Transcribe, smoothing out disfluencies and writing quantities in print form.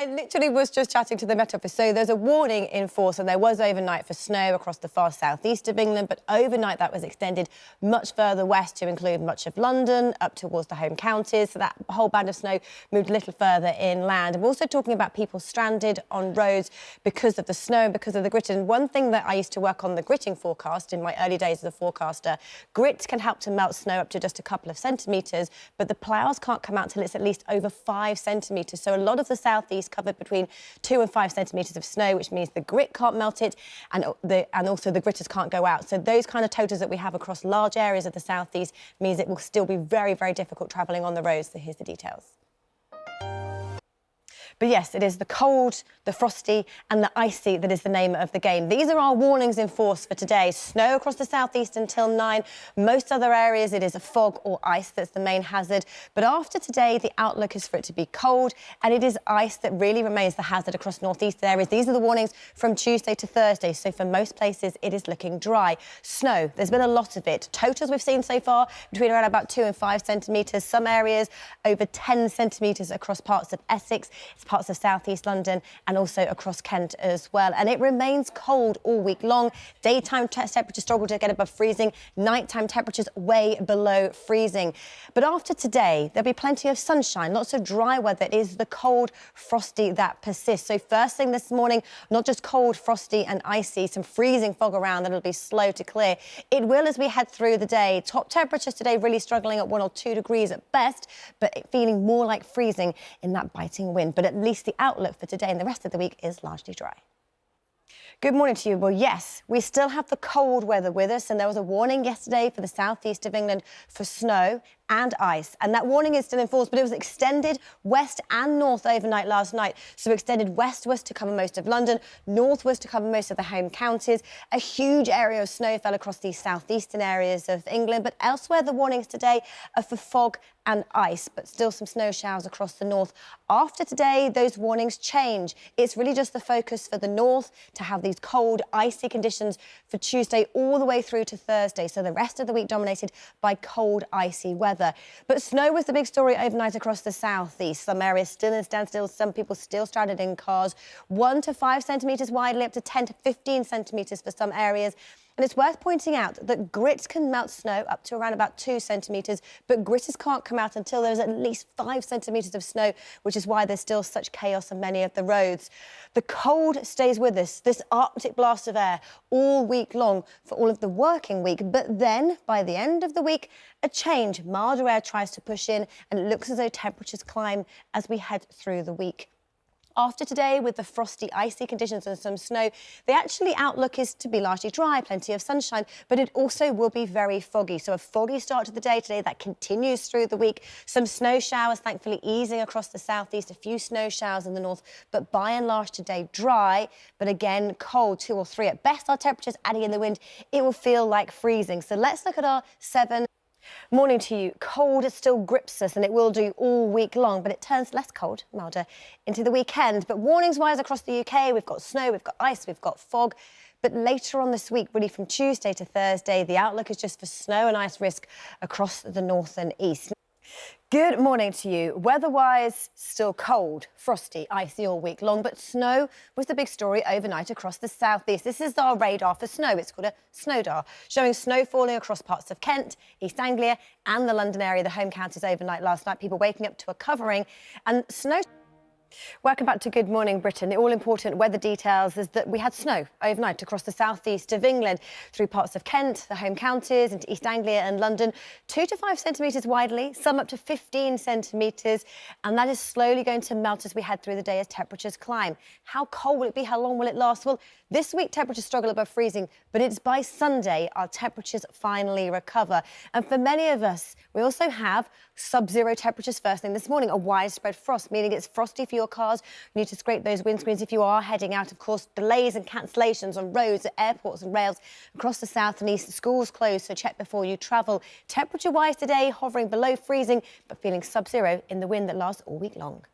I literally was just chatting to the Met Office. So there's a warning in force, and there was overnight for snow across the far southeast of England, but overnight that was extended much further west to include much of London, up towards the home counties. So that whole band of snow moved a little further inland. And we're also talking about people stranded on roads because of the snow and because of the grit. And one thing that I used to work on the gritting forecast in my early days as a forecaster, grit can help to melt snow up to just a couple of centimetres, but the ploughs can't come out till it's at least over 5 centimetres. So a lot of the southeast covered between 2 and 5 centimetres of snow, which means the grit can't melt it and also the gritters can't go out. So those kind of totals that we have across large areas of the southeast means it will still be very, very difficult travelling on the roads. So here's the details. But yes, it is the cold, the frosty and the icy that is the name of the game. These are our warnings in force for today. Snow across the southeast until 9. Most other areas, it is a fog or ice that's the main hazard. But after today, the outlook is for it to be cold, and it is ice that really remains the hazard across northeast areas. These are the warnings from Tuesday to Thursday. So for most places, it is looking dry. Snow, there's been a lot of it. Totals we've seen so far between around about 2 and 5 centimetres. Some areas over 10 centimetres across parts of Essex, parts of southeast London and also across Kent as well. And it remains cold all week long. Daytime temperatures struggle to get above freezing. Nighttime temperatures way below freezing. But after today, there'll be plenty of sunshine, lots of dry weather. It is the cold, frosty that persists. So first thing this morning, not just cold, frosty and icy, some freezing fog around that'll be slow to clear. It will as we head through the day. Top temperatures today really struggling at 1 or 2 degrees at best, but feeling more like freezing in that biting wind. But at least the outlook for today and the rest of the week is largely dry. Good morning to you. Well, yes, we still have the cold weather with us, and there was a warning yesterday for the southeast of England for snow and ice, and that warning is still in force, but it was extended west and north overnight last night. So extended west was to cover most of London, north was to cover most of the home counties. A huge area of snow fell across these southeastern areas of England, but elsewhere the warnings today are for fog and ice, but still some snow showers across the north. After today, those warnings change. It's really just the focus for the north to have these cold, icy conditions for Tuesday all the way through to Thursday. So the rest of the week dominated by cold, icy weather. But snow was the big story overnight across the southeast. Some areas still in standstill, some people still stranded in cars. 1 to 5 centimetres widely, up to 10 to 15 centimetres for some areas. And it's worth pointing out that grits can melt snow up to around about 2 centimetres, but gritters can't come out until there's at least 5 centimetres of snow, which is why there's still such chaos on many of the roads. The cold stays with us, this Arctic blast of air, all week long for all of the working week. But then, by the end of the week, a change. Milder air tries to push in, and it looks as though temperatures climb as we head through the week. After today, with the frosty, icy conditions and some snow, the actually outlook is to be largely dry, plenty of sunshine, but it also will be very foggy. So a foggy start to the day today that continues through the week. Some snow showers, thankfully, easing across the southeast, a few snow showers in the north, but by and large today dry, but again cold, 2 or 3 at best. Our temperatures adding in the wind, it will feel like freezing. So let's look at our 7. Morning to you. Cold still grips us, and it will do all week long, but it turns less cold, milder, into the weekend. But warnings-wise across the UK, we've got snow, we've got ice, we've got fog. But later on this week, really from Tuesday to Thursday, the outlook is just for snow and ice risk across the north and east. Good morning to you. Weather-wise, still cold, frosty, icy all week long, but snow was the big story overnight across the southeast. This is our radar for snow. It's called a snowdar, showing snow falling across parts of Kent, East Anglia and the London area, the home counties overnight last night. People waking up to a covering and snow. Welcome back to Good Morning Britain. The all-important weather details is that we had snow overnight across the southeast of England, through parts of Kent, the home counties, into East Anglia and London. 2 to 5 centimetres widely, some up to 15 centimetres, and that is slowly going to melt as we head through the day as temperatures climb. How cold will it be? How long will it last? Well, this week temperatures struggle above freezing, but it's by Sunday our temperatures finally recover. And for many of us, we also have sub-zero temperatures first thing this morning, a widespread frost, meaning it's frosty for your cars. You need to scrape those windscreens if you are heading out. Of course, delays and cancellations on roads, at airports and rails across the south and east. Schools closed, so check before you travel. Temperature-wise today, hovering below freezing, but feeling sub-zero in the wind that lasts all week long.